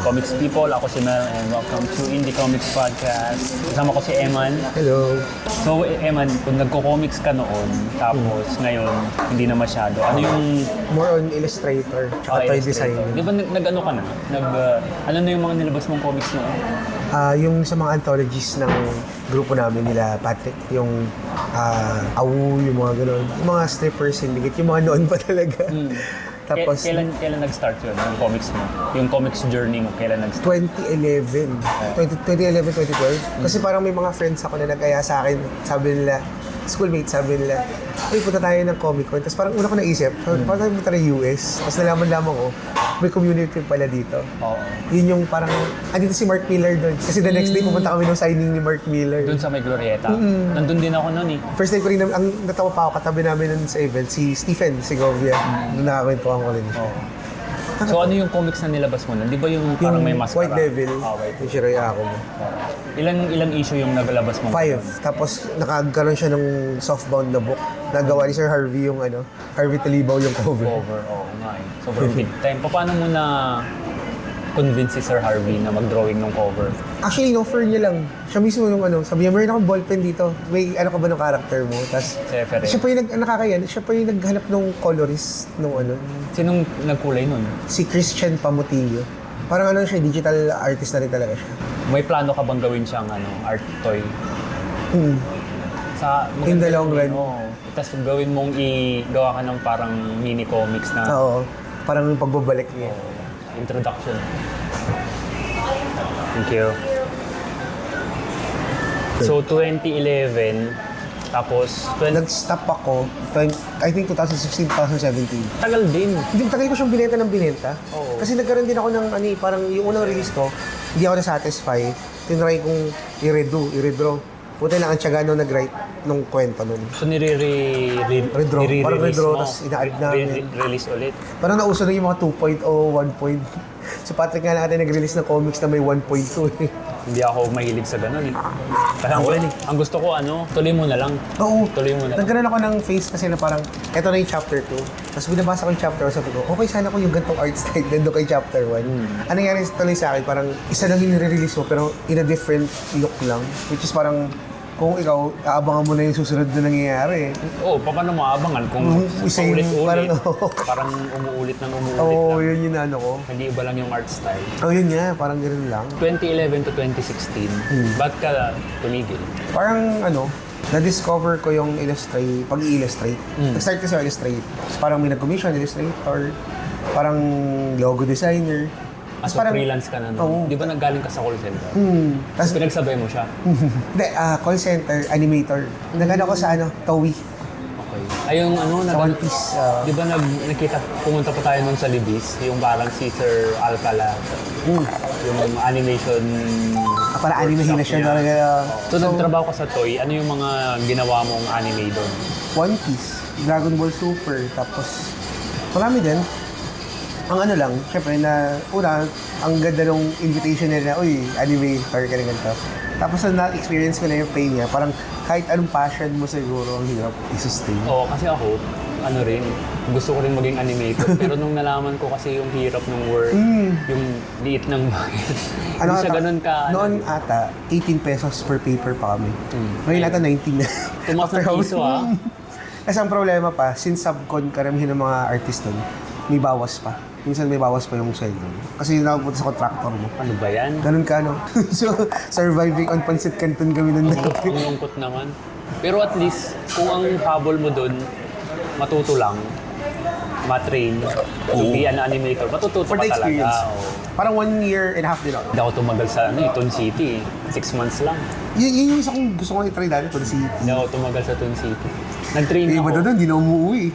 Comics People. Ako si Mel and welcome to Indie Comics Podcast. Kasama ko si Eman. Hello. So, Eman, kung nagko-comics ka noon, tapos ngayon, hindi na masyado. Ano yung... More on illustrator, tsaka toy design. Di ba nag-ano ka na? Ano na yung mga nilabas mong comics noon? Yung sa mga anthologies ng grupo namin nila, Patrick, yung AWU, yung mga gano'n. Yung mga strippers, syndicate, yung mga noon pa talaga. Tapos, kailan nag-start yun, yung comics mo? Yung comics journey mo, kailan nag-start? 2011. 2012. Kasi parang may mga friends ako na nag-aya sa akin, sabi nila, schoolmates, sabi nila, uy, punta tayo ng Comic Con. Tapos parang una ko naisip, parang tayo punta ng US. Tapos nalaman-lamang ko, may community pala dito. Oo. Yun yung parang, andito si Mark Miller doon. Kasi the next day pupunta kami ng signing ni Mark Miller. Doon sa may Glorieta. Nandun din ako noon eh. First time ko rin, ang natawa pa ako, katabi namin nun sa event, si Stephen Segovia. Nakakwentuhan ko rin siya. So ano yung comics na nilabas mo nun? Di ba yung parang may maskara? White Devil, White yung Shiroy ako mo. Ilang issue yung naglabas mo? 5. Tapos nakagkaroon siya ng softbound na book. Nagawa ni Sir Harvey yung Harvey Talibaw yung cover. Oo nga eh. Sobrang big time. Paano mo na convince si Sir Harvey na mag-drawing ng cover? Actually, in-offer niya lang. Siya mismo yung sabi niya, meron akong ballpen dito. May ano ka ba ng character mo? Tapos, Seferin. siya pa yung nakakayan, siya pa yung naghanap ng colorist nung Sinong nagkulay nun? si Christian Pamutilio. Parang siya, digital artist na rin talaga siya. May plano ka bang gawin siyang art toy? In the long run. Oo. Tapos gawin mong gawa ka ng parang mini comics na Oo, parang yung pagbabalik niya. introduction. Thank you. So 2011, tapos Nag-stop ako, I think 2016, 2017. tagal din. Hindi, tagal ko siyang binenta ng binenta. Oo. Kasi nagkaroon din ako ng parang yung unang release ko, hindi ako na-satisfy. Tinry kong i-redraw. Puta lang ang tiyaga nung nag-write nung kwento nun. So Redraw. Parang redraw, tapos ina-add namin. Release ulit. Parang nauso na yung mga 2.0, 1. Si Patrick nga lang natin nag-release ng comics na may 1.2 eh. Hindi ako mahilig sa ganun eh. Kasi ang gusto ko tuloy mo na lang. Oo. Tuloy mo na lang. Nagkaroon ako ng face kasi na parang, eto na yung chapter 2. Tapos binabasa ko yung chapter 1, sabi ko, okay sana kung yung gantong art style nandun kay chapter 1. Ano nangyari tuloy sa akin, parang isa lang yung nire-release mo pero in a different look lang. Which is parang, kung ikaw, aabangan mo na yung susunod na nangyayari. Oo, paano mo aabangan kung Same, paulit-ulit? parang, Parang umuulit ng umuulit Oo, lang. yun yung ko. Hindi iba lang yung art style. Oh, yun nga, parang ganoon lang. 2011 to 2016, ba't ka tumigil? Parang na-discover ko yung pag-i-illustrate. Nag-start kasi ako illustrate. Tapos parang may nag-commission, illustrator, parang logo designer. As Parang- freelance ka na Oo. Di ba nanggaling ka sa call center? Tapos, Tapos pinagsabay mo siya? hindi, call center, animator. Nag-ano ko sa TOWIE. Okay. Ay, yung Sa One Piece. di ba pumunta pa tayo nun sa Libis, yung parang si Sir Alcala, yung animation Para anime na siya niya. talaga. So, nagtrabaho ka sa Toy, ano yung mga ginawa mong anime doon? One Piece, Dragon Ball Super, tapos marami din. Ang lang, syempre ang ganda nung invitation nila, uy, animator ka rin ganito. Tapos na-experience ko na yung pain niya, parang kahit anong passion mo siguro, ang hirap i-sustain. Oo, kasi ako, gusto ko rin maging animator. Pero nung nalaman ko kasi yung hirap ng work, yung liit ng bayad, hindi siya ganun ka. Noon ata, 18 pesos per paper pa kami. Ngayon ata 19 na. Tumaas ng piso Kasi ang problema pa, since subcon karamihan ng mga artist doon, may bawas pa. Minsan may bawas pa yung sweldo. Kasi nakapunta sa contractor mo. Ano ba yan? Ganun ka, So, surviving on Pancit Canton kami nun. Ang lungkot naman. Pero at least, kung ang habol mo doon, matuto lang, matrain, to be an animator, matututo For ka the talaga. experience. Oo. Parang 1 year and a half din ako. Hindi ako tumagal sa Ton City. 6 months lang. Yun yung isa kong gusto kong i-try dati to si Hindi ako tumagal sa Ton City. Nag-train iba ako. doon, di na umuwi.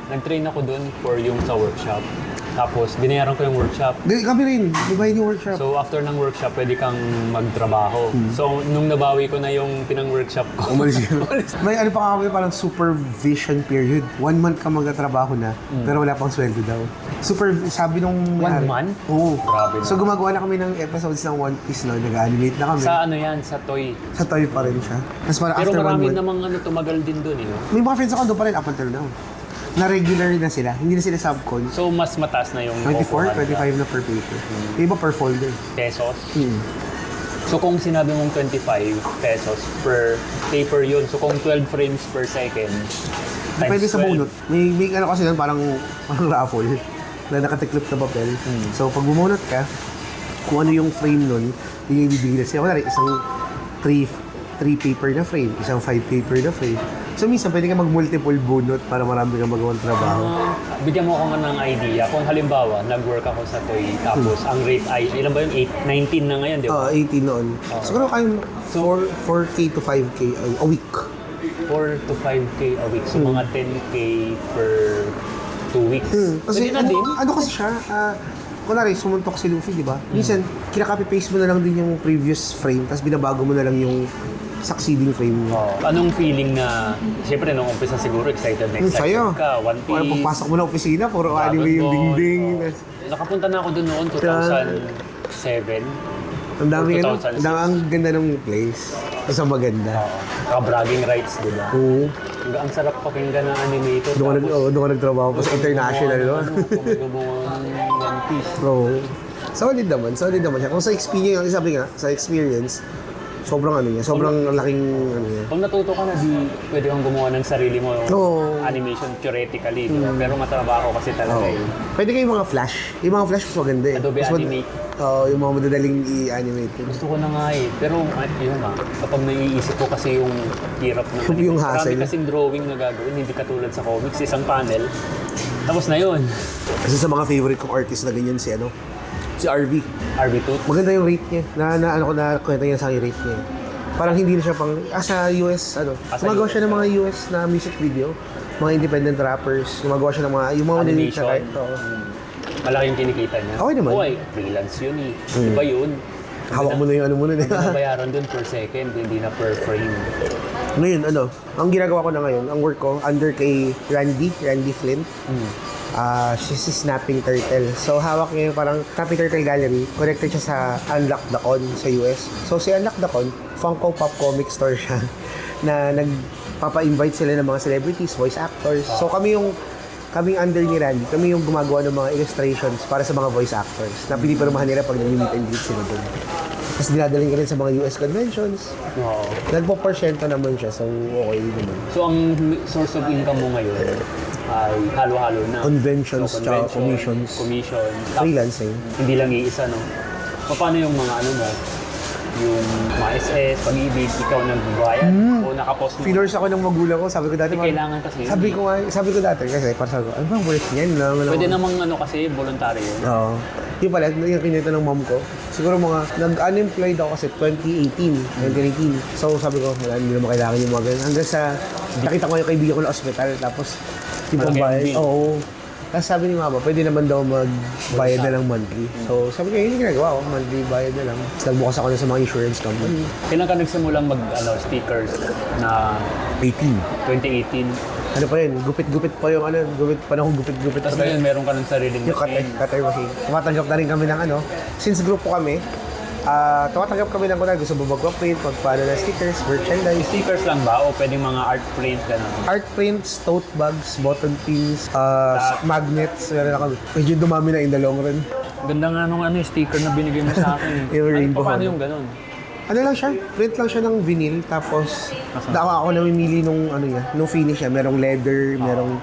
Nag-train ako doon for yung sa workshop. Tapos, binayaran ko yung workshop. Kami rin, di ba yung workshop? So, after ng workshop, pwede kang magtrabaho. So, nung nabawi ko na yung pinang-workshop ko, Umalis yun. May ano pa kami, parang supervision period. 1 month ka magtatrabaho na, pero wala pang sweldo daw. Sabi nung... 1 month? Oo. Grabe na. So gumagawa na kami ng episodes ng One Piece, nag-animate na kami. sa ano yan, sa Toy. Sa toy pa rin siya. Tapos parang Pero after 1 marami month, namang tumagal din doon, may mga friends ako doon pa rin up until now. na regular na sila. Hindi na sila subcon. So, mas mataas na yung 24, upuan 25 na per paper. Yung iba per folder. pesos. Hmm. So, kung sinabi mong 25 pesos per paper yun, so kung 12 frames per second, Depende times sa 12. bunot. May ano kasi doon, parang raffle na nakatiklop na papel. So, pag bumunot ka, kung ano yung frame nun, yung ibibigay na sila. Wala rin, isang 3 paper na frame, isang 5 paper na frame. So, minsan pwede ka mag-multiple bunot para marami kang magawang trabaho. Bigyan mo ako nga ng idea. Kung halimbawa, nag-work ako sa toy, tapos ang rate ay, ilan ba yun? 19 na ngayon, di ba? 18 noon. Siguro kayong 4K to 5K a week. 4 to 5K a week. So, mga 10K per 2 weeks. Kasi Pwede na din. ano kasi siya, kunwari, sumuntok si Luffy, di ba? Minsan, kinaka-copy-paste mo na lang din yung previous frame, tapos binabago mo na lang yung succeeding frame mo. Anong feeling na, siyempre nung umpisa siguro, excited na excited Sa'yo. ka, One Parang Piece, pagpasok mo na opisina, puro anime yung Dragon Ball. dingding. Nakapunta na ako doon noon, 2007. Ang dami Or ano, 2006. ang ganda ng place. Kasi maganda. Naka-bragging rights, di ba? Oo. Ang sarap pakinggan ng animator. Doon ka nagtrabaho pa sa international, no? Gumawa ng One Piece. Oo. Solid naman siya. Kung sa experience, sabi nga, sa experience, sobrang ano niya, sobrang laking ano niya. Pag natuto ka na, di pwede kang gumawa ng sarili mo Oo. animation theoretically, di ba? Pero matrabaho kasi talaga Oo. eh. Pwede kayo yung mga flash. Yung mga flash mas maganda eh. Adobe Mas Animate. Oo, yung mga madadaling i-animate. Gusto ko na nga eh. Pero yun nga, kapag naiisip ko kasi yung hirap ng Yung hassle. Marami kasing drawing na gagawin, hindi katulad sa comics, isang panel. Tapos na yun. Kasi sa mga favorite kong artist na ganyan si RV. RB2. Maganda yung rate niya. Na kwenta niya sa akin yung rate niya. Parang hindi na siya pang, sa US, Sa gumagawa US. siya ng mga US na music video. Mga independent rappers. Gumagawa siya ng mga, yung mga maliliit na Animation. kahit. Oo. Malaki yung kinikita niya. Okay naman. Okay, freelance yun eh. Iba yun. Hawak mo na yung ano mo nun. Ang binabayaran dun per second, hindi na per frame. Ngayon, ang ginagawa ko na ngayon, ang work ko, under kay Randy Flint. She's a Snapping Turtle. So, hawak niya yung parang Snapping Turtle Gallery. Connected siya sa Unlock the Con sa US. So, si Unlock the Con, Funko Pop comic store siya na nagpapa-invite sila ng mga celebrities, voice actors. So, kaming under ni Randy, kami yung gumagawa ng mga illustrations para sa mga voice actors na pinipirmahan nila pag nag-meet and greet sila doon. Tapos dinadaling ka rin sa mga US conventions. Oo. Nagpo-porsyento naman siya, so okay naman. So, ang source of income mo ngayon ay halo-halo na. Conventions, So, tsaka commissions. Commission. Freelancing. Hindi lang iisa, no? Paano yung mga ano mo? Yung mga SS, pag-ibig, ikaw nagbabayad o nakapost mo? Finors ako ng magulang ko, sabi ko dati. Hindi kailangan kasi yun. Sabi ko dati kasi, parang sabi ko, ano bang worth niyan? Pwede namang ano kasi, voluntary yun. Oo. Yung pala, yung kinita ng mom ko, siguro nag-unemployed ako kasi 2018. So sabi ko, wala, hindi naman kailangan yung mga ganun. Hanggang sa, nakita ko yung kaibigan ko na ospital, tapos, yung Malaki ang bayad. bill. Oo. Tapos sabi ni mama, pwede naman daw magbayad na lang monthly. So sabi ko, yun yung ginagawa ko, monthly bayad na lang. Tapos nagbukas ako na sa mga insurance company. Kailan ka nagsimulang stickers na 18. 2018? Ano pa yun? Gupit-gupit pa yung panahon gupit-gupit Tapos pa tayo. ngayon meron ka ng sariling Yung cutter machine. Tumatanggap na rin kami ng since group po kami, tumatanggap kami ng gusto mo mag-print, magpaano na stickers, merchandise. Stickers lang ba o pwedeng mga art print gano'n? Art prints, tote bags, button pins, magnets, meron ako. Medyo dumami na in the long run. Ganda nga nung sticker na binigay mo sa akin. Yung rainbow Paano one. yung gano'n? Ano lang siya, print lang siya ng vinyl, tapos ako namimili nung nung finish niya. Merong leather, merong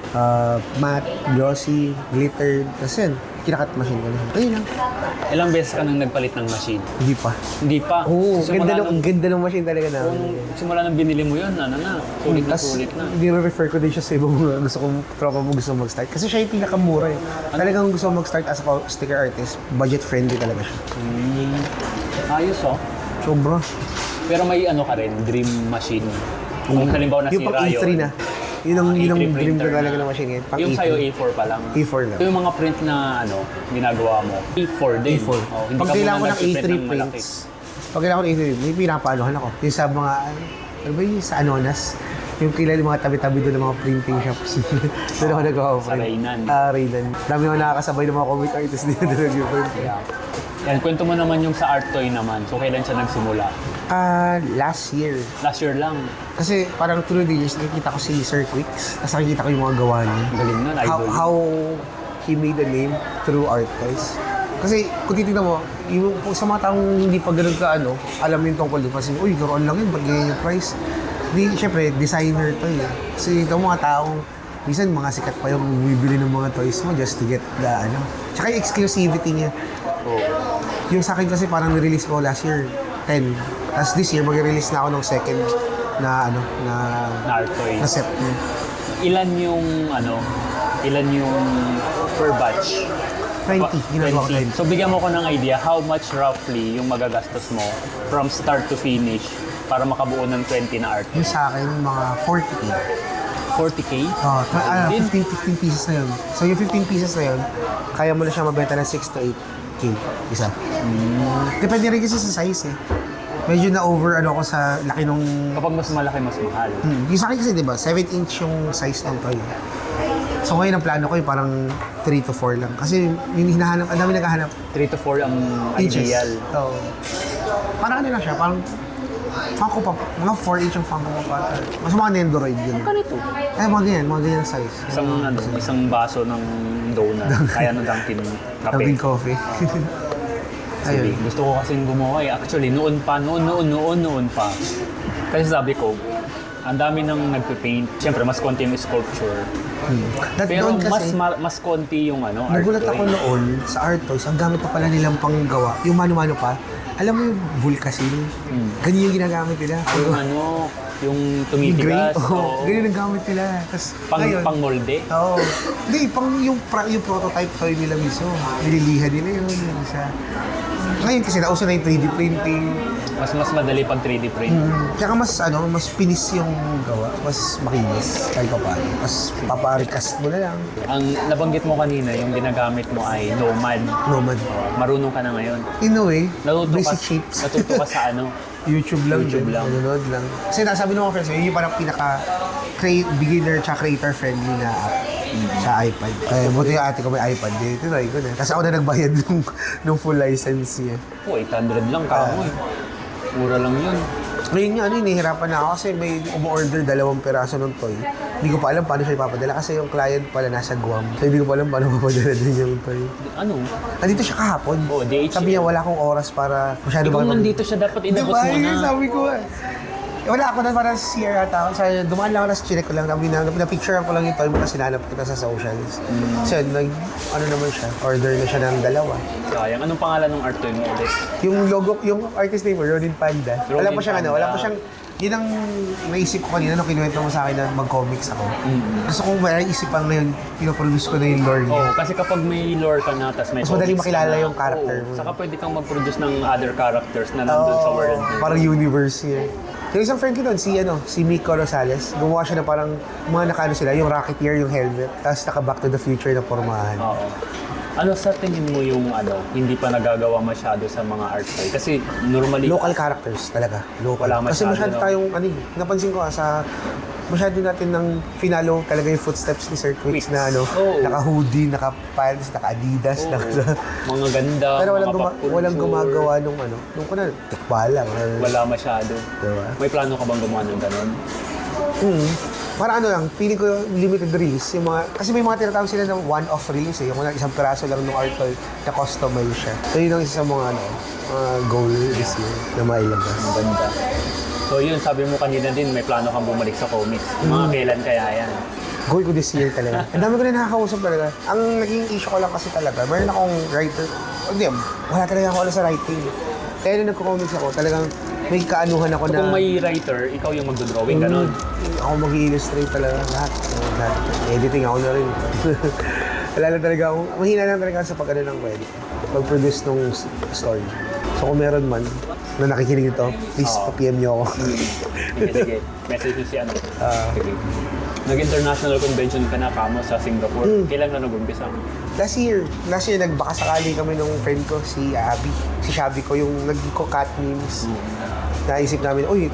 matte, glossy, glitter, tapos yun, kinakat machine ko na. Ayun lang. Ilang beses ka nang nagpalit ng machine? Hindi pa. Hindi pa. Oo, Simula ganda ng machine talaga na. Kung simula nang binili mo yun, sulit na. Nire-refer ko din siya sa ibang mga gusto kong tropa mo gusto mag-start. Kasi siya yung pinakamura eh. Talagang gusto kong mag-start as a sticker artist. Budget friendly talaga siya. Ayos Sobra. Pero may ka rin, dream machine. Kung halimbawa Yung pang nasira E3 yun. na. Yun ang E3 dream ko printer talaga na. ng machine ngayon. Pang Yung E3. sa'yo A4 pa lang. E4 lang. So yung mga print na ginagawa mo, A4 din. E4. Hindi Pag ka kailangan ko muna ng nag-print A3 ng malaki. prints, pag kailangan ko ng A3, may pinapaanohan ako. Yung sa mga, ano ba yung sa Anonas? Yung kilala yung mga tabi-tabi doon ng mga printing shops. Doon ako nag-offer. Sa Raynan. Raynan. Dami ako nakakasabay ng mga comic artists dito doon nag-print. Yan, kwento mo naman yung sa Art Toy naman. So, kailan siya nagsimula? Last year. Last year lang. Kasi parang through the years, nakikita ko si Sir Quicks. Tapos nakikita ko yung mga gawa niya. Galing nun, idol. How he made a name through art toys. Kasi kung titignan mo, yung sa mga taong hindi pa ganun ka alam yung tungkol doon. Kasi, uy, garoon lang yun, ba't ganyan yung price? Di, syempre, designer to eh. Kasi ito mga taong, minsan mga sikat pa yung bumibili ng mga toys mo just to get the Tsaka yung exclusivity niya. Oh. Yung sa akin kasi parang nirelease ko last year, 10. Tapos this year, mag-release na ako ng second na Na Art Toy. na set niya. Ilan yung per batch? 20, ginagawa ko 20. So, bigyan mo ko ng idea how much roughly yung magagastos mo from start to finish para makabuo ng 20 na art. Yung sa akin, mga 40k. 40K? 15 pieces na yun. So yung 15 pieces na yun, kaya mo na siya mabenta ng 6 to 8k isa. Depende rin kasi sa size eh. Medyo na-over ako sa laki nung... Kapag mas malaki, mas mahal. Yung sa akin kasi diba, 7-inch yung size ng toy. So ngayon ang plano ko yung parang 3 to 4 lang. Kasi yung hinahanap, ang dami naghahanap. 3 to 4 ang Inches. ideal. So, parang lang siya, parang Funko Pop, mga 4-inch yung Funko Pop ata. Mas mga Nendoroid yun. Ganito. Mga ganyan size. Isang baso ng donut. Kaya ng Dunkin kape. Dunkin coffee. Sige, Ayun. gusto ko kasing gumawa eh. Actually, noon pa. Kasi sabi ko, ang dami nang nagpe-paint. Siyempre, mas konti yung sculpture. Pero Doon kasi, mas konti yung art nagulat toy. ako noon sa art toys, ang gamit pa pala nilang panggawa. Yung mano-mano pa, alam mo yung Vulcasil? Ganyan yung ginagamit nila. Yung yung Yung tumitigas. oo. Ganyan ang gamit nila. Tapos, ngayon, Pang molde. Oo. Hindi, yung prototype toy nila mismo. Nililihan nila yun. Yung isa. Ngayon kasi nauso na yung 3D printing. Mas madali pag 3D print. Tsaka mas pinis yung gawa. Mas makinis. Kahit pa paano. Mas paparicast mo na lang. Ang nabanggit mo kanina, yung ginagamit mo ay Nomad. Nomad. Marunong ka na ngayon. In a way, Natuto basic shapes. Natuto ka sa ano? YouTube lang. YouTube din. lang. Nanonood lang. Kasi nasabi ng mga friends, yun yung parang beginner tsaka creator friendly na app sa iPad. Buti yung ate ko may iPad. Dito try ko na. Kasi ako na nagbayad nung full license niya. 800 lang kamo eh. Mura lang yun. Ngayon nga, nahihirapan na ako kasi may umu-order 2 peraso ng toy. Hindi ko pa alam paano siya ipapadala kasi yung client pala nasa Guam. So hindi ko pa alam paano mapadala din yung toy. Ano? Nandito siya kahapon. Oo, DHL. Sabi niya wala akong oras para masyado Kung nandito siya, dapat inabot mo Yun na. sabi ko wala ako na para sa CR ata. Sabi, dumaan lang ako na chinek ko lang. Na-picture ko lang yung toy mo kasi sinanap kita sa socials. So yun, naman siya. Order na siya ng 2. Sayang. Anong pangalan ng art toy mo ulit? Yung logo, yung artist name mo, Ronin Panda. Wala Ronin pa siyang Panda. wala pa siyang, yun ang naisip ko kanina nung kinuwento mo sa akin na mag-comics ako. Gusto kong maisip ang ngayon, pinoproduce ko na yung lore niya. Oh, kasi kapag may lore ka na, tas may Mas madaling comics makilala ka na, yung character mo. Saka pwede kang mag-produce ng other characters na nandun sa world. Parang universe niya. Yung isang friend ko doon, si Miko Rosales, gumawa siya na parang mga nakaano sila, yung Rocketeer, yung helmet, tapos naka-Back to the Future na pormahan. Oo. Ano sa tingin mo yung hindi pa nagagawa masyado sa mga art toy? Kasi normally... Local characters talaga. Local. Wala Kasi masyado, masyado no? tayong, napansin ko masyado natin ng finalo talaga yung footsteps ni Sir Quicks na Oo. naka-hoodie, naka-pants, naka-adidas, mga ganda, pero mga pop walang culture. gumagawa nung tikba lang. Or, Wala masyado. Diba? May plano ka bang gumawa ng ganun? Para feeling ko limited release. Kasi may mga tinatawag sila ng one-off release eh. Yung isang peraso lang ng art toy na customize siya. So yun ang isa sa mga goal this year na mailabas. Ang ganda. So yun, sabi mo kanina din, may plano kang bumalik sa comics. Mga kailan kaya yan? Goal ko this year talaga. Ang dami ko na nakakausap talaga. Ang naging issue ko lang kasi talaga, meron akong writer. Hindi, wala talaga ako alam sa writing. Kaya nung nagko-comics ako, talagang may kaanuhan ako So na... kung may writer, ikaw yung magdodrawing, ganun. Ako mag-i-illustrate talaga lahat. Editing ako na rin. Wala lang talaga ako. Mahina lang talaga sa pag-ano ng pwede. Pag-produce ng story. So kung meron man na nakikinig ito, please pa-PM niyo ako. Sige. Message niyo si ano. Sige. Nag-international convention ka na kamo sa Singapore. Kailan ka nag-umpisa? Last year, nagbakasakali kami nung friend ko, si Abby. Si Shabby ko, yung nag-cat memes. Naisip namin, uy,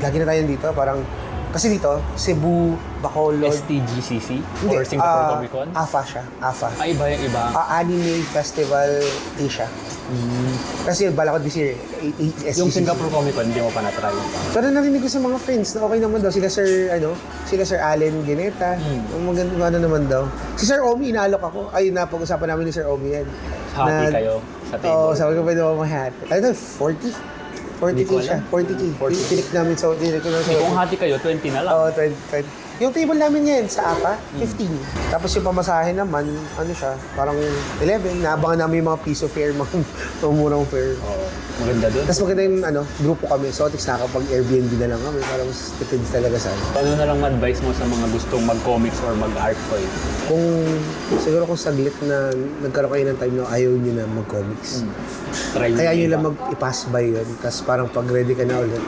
lagi na tayo dito. Parang Kasi dito, Cebu, Bacolod, STGCC? Or Singapore Comic Con? AFA siya. AFA. Ay, iba yung iba. Anime Festival Asia. Kasi bala ko this year, Yung SGCC. Singapore Comic Con, hindi mo pa na-try. Pero narinig ko sa mga friends na okay naman daw. Sila Sir Allen Gineta. Maganda naman daw. Si Sir Omi, inaalok ako. Ay, napag-usapan namin ni Sir Omi yan. Happy kayo sa table. Oo, sabi ko pwede ako ma-happy. Ano, 40? 40K siya. 40K. 40K. Tinik namin sa... Tinik ko na sa... Kung hati kayo, 20 na lang. Oo, 20. Yung table namin yan sa APA, 15. Tapos yung pamasahe naman, ano siya, parang 11. Naabangan namin yung mga piso fare, mga murang fare. Oo. Maganda doon. Tapos maganda yung grupo kami. So, tiks nakapag-Airbnb na lang kami para mas tipid talaga sa Ano na lang advice mo sa mga gustong mag-comics or mag-art toy? Siguro kung saglit na nagkaroon kayo ng time na ayaw nyo na mag-comics. Try Kaya yung nyo iba. lang i-pass by yun. Tapos parang pag ready ka na ulit,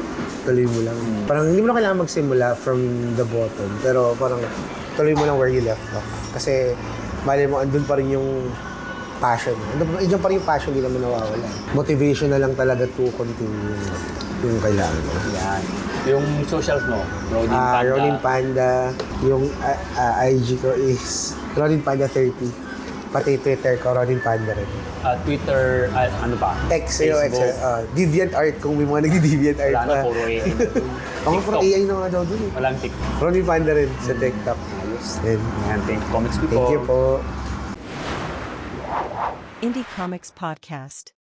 tuloy mo lang. Parang hindi mo na kailangan magsimula from the bottom. Pero parang tuloy mo lang where you left off. Kasi mali mo, andun pa rin yung passion. Andun pa rin yung passion, hindi naman nawawala. Motivation na lang talaga to continue yung kailangan mo. Yan. Yung socials mo, Ronin Panda. Ronin Panda. Yung IG ko is Ronin Panda 30. Pati Twitter ko, Ronin Panda rin. Twitter, ano pa? X, Deviant Art, kung may mga nagdi-Deviant Art Wala pa. na, puro AI. Ako puro AI na nga daw dun eh. Walang TikTok. Ronin Panda rin sa TikTok. Ayos. Then, Yan, Comics People. thank you po. Indie Comics Podcast.